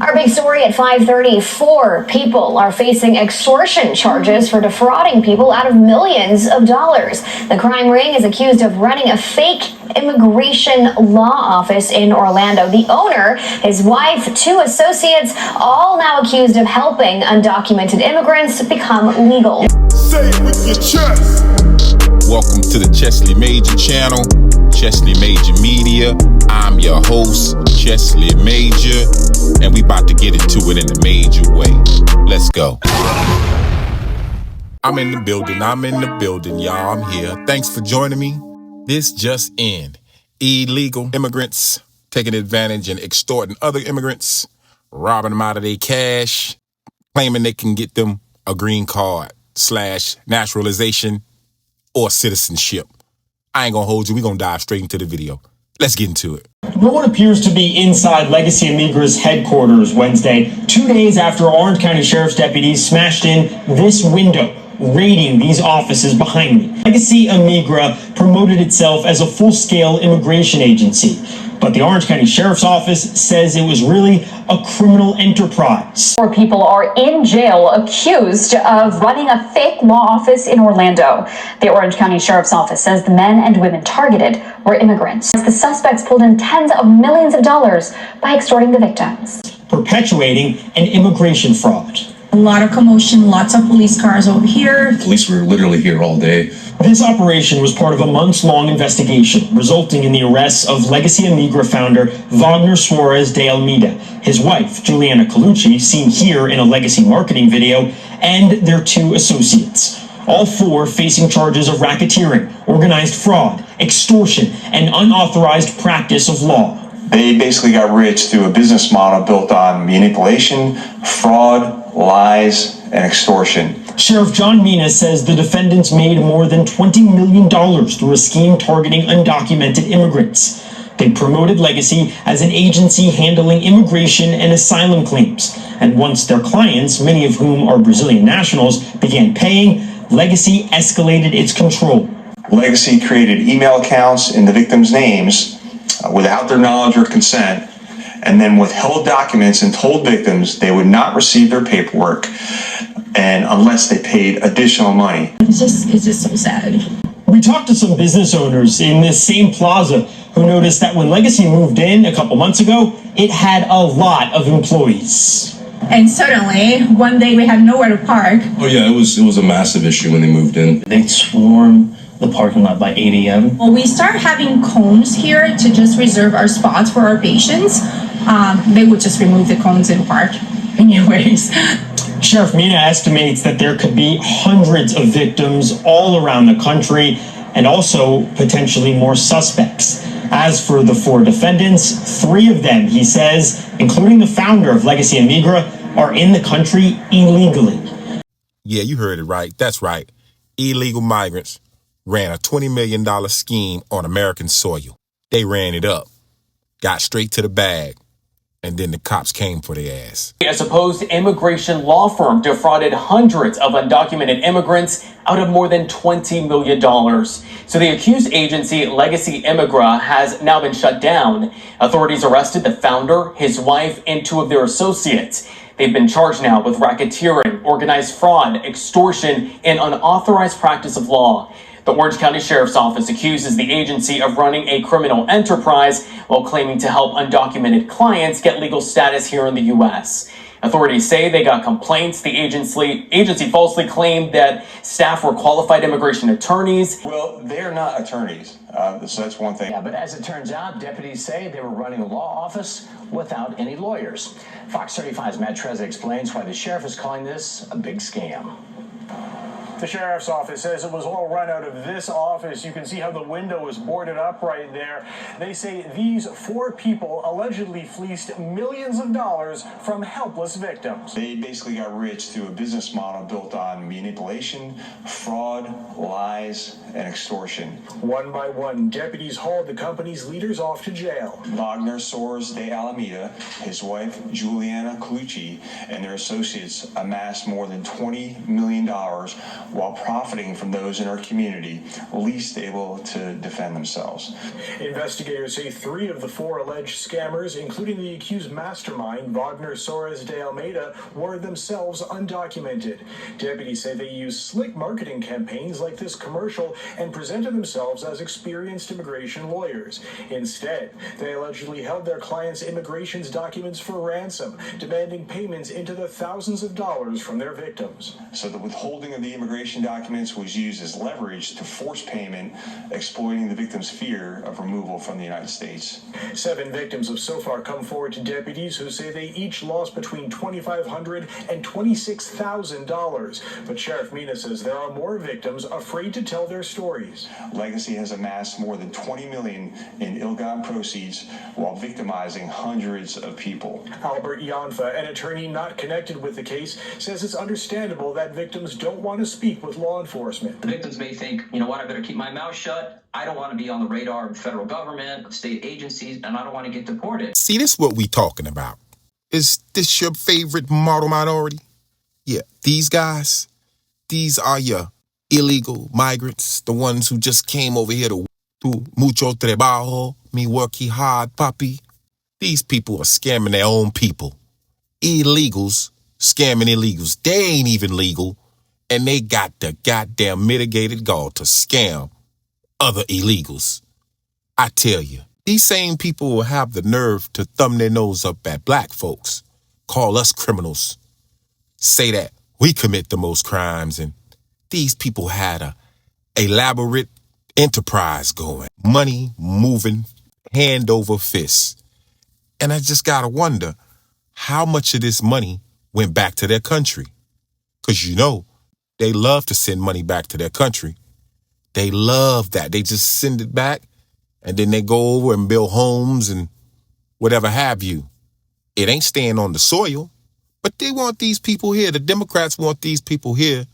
Our big story at 5:30, 4 people are facing extortion charges for defrauding people out of millions of dollars. The crime ring is accused of running a fake immigration law office in Orlando. The owner, his wife, 2 associates, all now accused of helping undocumented immigrants become legal. Say it with your chest. Welcome to the Chesley Major channel, Chesley Major Media. I'm your host, Chesley Major, and we about to get into it in a major way. Let's go. I'm in the building, y'all. I'm here. Thanks for joining me. This just in. Illegal immigrants taking advantage and extorting other immigrants, robbing them out of their cash, claiming they can get them a green card / naturalization or citizenship. I ain't gonna hold you. We're gonna dive straight into the video. Let's get into it. No one appears to be inside Legacy Amigra's headquarters Wednesday, 2 days after Orange County Sheriff's deputies smashed in this window, raiding these offices behind me. Legacy Amigra promoted itself as a full-scale immigration agency, but the Orange County Sheriff's Office says it was really a criminal enterprise. 4 people are in jail accused of running a fake law office in Orlando. The Orange County Sheriff's Office says the men and women targeted were immigrants. The suspects pulled in tens of millions of dollars by extorting the victims, perpetuating an immigration fraud. A lot of commotion, lots of police cars over here. Police were literally here all day. This operation was part of a months-long investigation, resulting in the arrests of Legacy Amigra founder Wagner Suarez de Almeida, his wife, Juliana Colucci, seen here in a Legacy marketing video, and their 2 associates. All 4 facing charges of racketeering, organized fraud, extortion, and unauthorized practice of law. They basically got rich through a business model built on manipulation, fraud, lies, and extortion. Sheriff John Mina says the defendants made more than $20 million through a scheme targeting undocumented immigrants. They promoted Legacy as an agency handling immigration and asylum claims. And once their clients, many of whom are Brazilian nationals, began paying, Legacy escalated its control. Legacy created email accounts in the victims' names without their knowledge or consent, and then withheld documents and told victims they would not receive their paperwork and unless they paid additional money. It's just so sad. We talked to some business owners in this same plaza who noticed that when Legacy moved in a couple months ago, it had a lot of employees. And suddenly, one day we had nowhere to park. Oh yeah, it was a massive issue when they moved in. They'd swarm the parking lot by 8 a.m. Well, we start having cones here to just reserve our spots for our patients. They would just remove the cones and park anyways. Sheriff Mina estimates that there could be hundreds of victims all around the country and also potentially more suspects. As for the 4 defendants, 3 of them, he says, including the founder of Legacy Amigra, are in the country illegally. Yeah, you heard it right. That's right. Illegal migrants ran a $20 million scheme on American soil. They ran it up, got straight to the bag, and then the cops came for their ass. A supposed immigration law firm defrauded hundreds of undocumented immigrants out of more than $20 million. So the accused agency, Legacy Amigra, has now been shut down. Authorities arrested the founder, his wife, and 2 of their associates. They've been charged now with racketeering, organized fraud, extortion, and unauthorized practice of law. The Orange County Sheriff's Office accuses the agency of running a criminal enterprise while claiming to help undocumented clients get legal status here in the U.S. Authorities say they got complaints. The agency falsely claimed that staff were qualified immigration attorneys. Well, they're not attorneys, so that's one thing. Yeah, but as it turns out, deputies say they were running a law office without any lawyers. Fox 35's Matt Trezza explains why the sheriff is calling this a big scam. The sheriff's office says it was all run out of this office. You can see how the window is boarded up right there. They say these 4 people allegedly fleeced millions of dollars from helpless victims. They basically got rich through a business model built on manipulation, fraud, lies, and extortion. One by one, deputies hauled the company's leaders off to jail. Wagner Suarez de Almeida, his wife Juliana Colucci, and their associates amassed more than $20 million while profiting from those in our community least able to defend themselves. Investigators say 3 of the 4 alleged scammers, including the accused mastermind, Wagner Soares de Almeida, were themselves undocumented. Deputies say they used slick marketing campaigns like this commercial and presented themselves as experienced immigration lawyers. Instead, they allegedly held their clients' immigration's documents for ransom, demanding payments into the thousands of dollars from their victims. So the withholding of the immigration documents was used as leverage to force payment, exploiting the victim's fear of removal from the United States. 7 victims have so far come forward to deputies who say they each lost between $2,500 and $26,000. But Sheriff Mina says there are more victims afraid to tell their stories. Legacy has amassed more than $20 million in ill-gotten proceeds while victimizing hundreds of people. Albert Yanfa, an attorney not connected with the case, says it's understandable that victims don't want to speak with law enforcement. The victims may think, you know what, I better keep my mouth shut. I don't want to be on the radar of the federal government, state agencies, and I don't want to get deported. See, this is what we talking about. Is this your favorite model minority? Yeah, these guys, these are your illegal migrants, the ones who just came over here to do mucho trabajo, me worky hard, papi. These people are scamming their own people. Illegals scamming illegals. They ain't even legal, and they got the goddamn mitigated gall to scam other illegals. I tell you, these same people will have the nerve to thumb their nose up at black folks, call us criminals, say that we commit the most crimes, and these people had a elaborate enterprise going, money moving hand over fist. And I just gotta wonder how much of this money went back to their country. Because you know, they love to send money back to their country. They love that. They just send it back and then they go over and build homes and whatever have you. It ain't staying on the soil, but they want these people here. The Democrats want these people here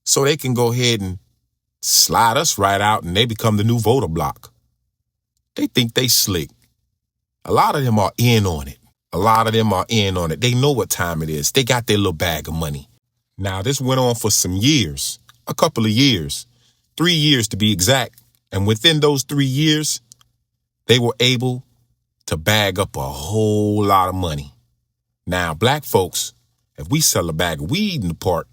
so they can go ahead and slide us right out and they become the new voter bloc. They think they slick. A lot of them are in on it. They know what time it is. They got their little bag of money. Now, this went on for some years, a couple of years, 3 years to be exact. And within those 3 years, they were able to bag up a whole lot of money. Now, black folks, if we sell a bag of weed in the park,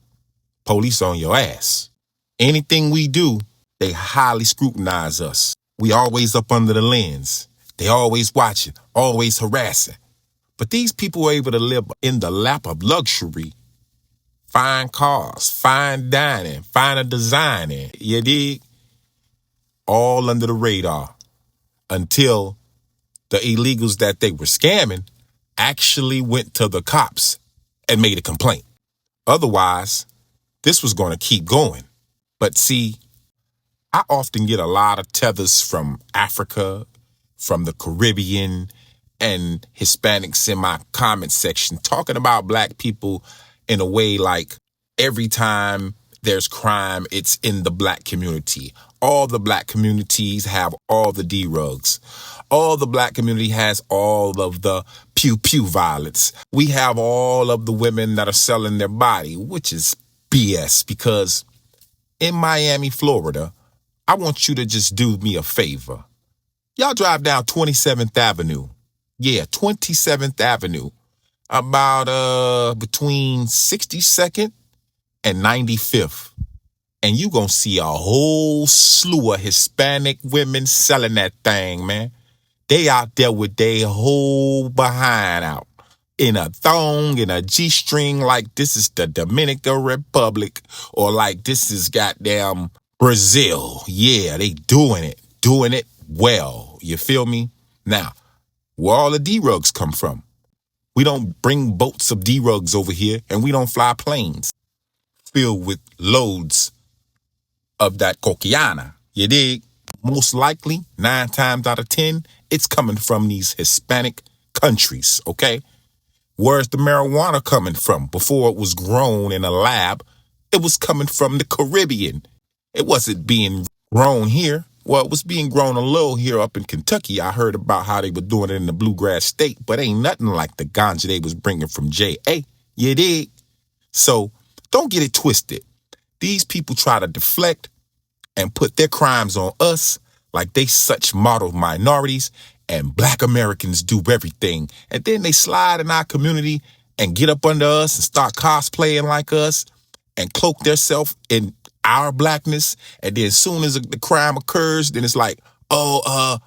police on your ass. Anything we do, they highly scrutinize us. We always up under the lens. They always watching, always harassing. But these people are able to live in the lap of luxury. Fine cars, fine dining, finer designing, you dig? All under the radar until the illegals that they were scamming actually went to the cops and made a complaint. Otherwise, this was going to keep going. But see, I often get a lot of tethers from Africa, from the Caribbean, and Hispanics in my comment section talking about black people in a way like every time there's crime, it's in the black community. All the black communities have all the D-rugs. All the black community has all of the pew-pew violence. We have all of the women that are selling their body, which is BS, because in Miami, Florida, I want you to just do me a favor. Y'all drive down 27th Avenue. Yeah, 27th Avenue. About between 62nd and 95th. And you gonna see a whole slew of Hispanic women selling that thing, man. They out there with their whole behind out. In a thong, in a G-string, like this is the Dominican Republic. Or like this is goddamn Brazil. Yeah, they doing it well. You feel me? Now, where all the D-rugs come from? We don't bring boats of D-rugs over here, and we don't fly planes filled with loads of that cocaine. You dig? Most likely, 9 times out of 10, it's coming from these Hispanic countries, okay? Where's the marijuana coming from? Before it was grown in a lab, it was coming from the Caribbean. It wasn't being grown here. Well, it was being grown a little here up in Kentucky. I heard about how they were doing it in the bluegrass state, but ain't nothing like the ganja they was bringing from J.A. You dig? So don't get it twisted. These people try to deflect and put their crimes on us like they such model minorities and black Americans do everything. And then they slide in our community and get up under us and start cosplaying like us and cloak themselves in our blackness. And then as soon as the crime occurs, then it's like, oh,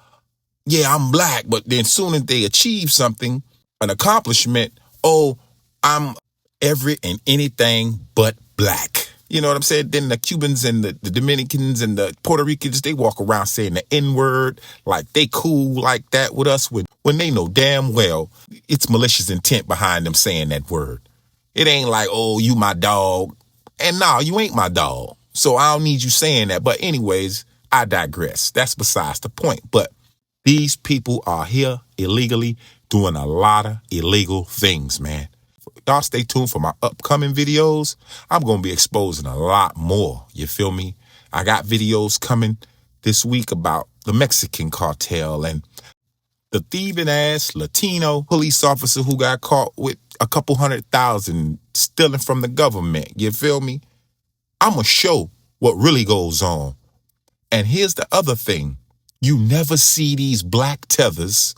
yeah, I'm black. But then as soon as they achieve something, an accomplishment, oh, I'm every and anything but black. You know what I'm saying? Then the Cubans and the Dominicans and the Puerto Ricans, they walk around saying the N-word like they cool like that with us when they know damn well it's malicious intent behind them saying that word. It ain't like, oh, you my dog. And no, you ain't my dog. So I don't need you saying that. But anyways, I digress. That's besides the point. But these people are here illegally doing a lot of illegal things, man. Y'all stay tuned for my upcoming videos. I'm going to be exposing a lot more. You feel me? I got videos coming this week about the Mexican cartel and the thieving ass Latino police officer who got caught with a couple $100,000 stealing from the government. You feel me? I'm going to show what really goes on. And here's the other thing. You never see these black tethers,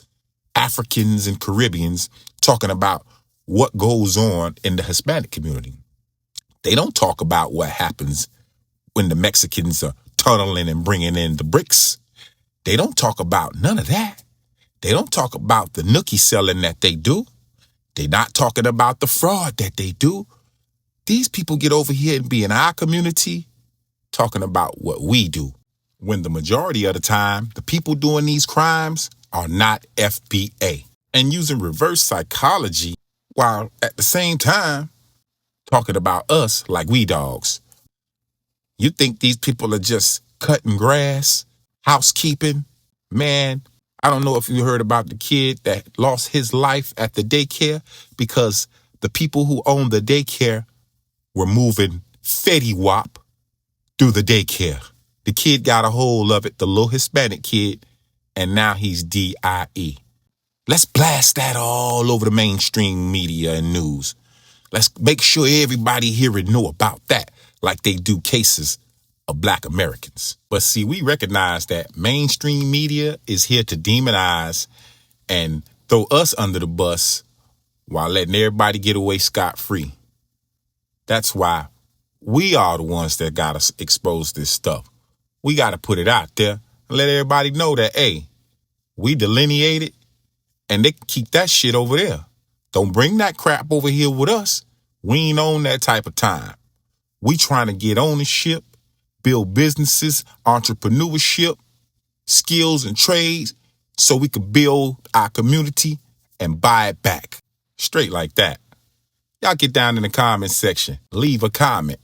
Africans and Caribbeans, talking about what goes on in the Hispanic community. They don't talk about what happens when the Mexicans are tunneling and bringing in the bricks. They don't talk about none of that. They don't talk about the nookie selling that they do. They're not talking about the fraud that they do. These people get over here and be in our community talking about what we do, when the majority of the time, the people doing these crimes are not FBA and using reverse psychology while at the same time talking about us like we dogs. You think these people are just cutting grass, housekeeping? Man, I don't know if you heard about the kid that lost his life at the daycare because the people who owned the daycare were moving Fetty Wap through the daycare. The kid got a hold of it, the little Hispanic kid, and now he's DIE. Let's blast that all over the mainstream media and news. Let's make sure everybody here and know about that, like they do cases of black Americans. But see, we recognize that mainstream media is here to demonize and throw us under the bus while letting everybody get away scot-free. That's why we are the ones that got to expose this stuff. We got to put it out there and let everybody know that, hey, we delineated and they can keep that shit over there. Don't bring that crap over here with us. We ain't on that type of time. We trying to get ownership, build businesses, entrepreneurship, skills and trades so we can build our community and buy it back. Straight like that. Y'all get down in the comment section. Leave a comment.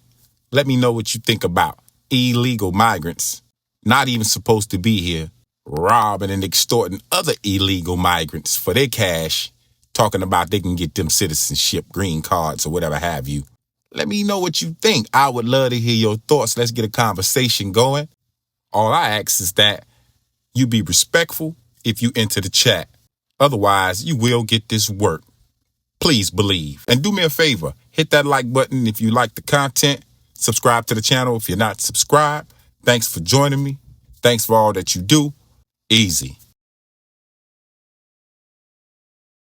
Let me know what you think about illegal migrants, not even supposed to be here, robbing and extorting other illegal migrants for their cash, talking about they can get them citizenship, green cards, or whatever have you. Let me know what you think. I would love to hear your thoughts. Let's get a conversation going. All I ask is that you be respectful if you enter the chat. Otherwise, you will get this work. Please believe. And do me a favor. Hit that like button if you like the content. Subscribe to the channel if you're not subscribed. Thanks for joining me. Thanks for all that you do. Easy.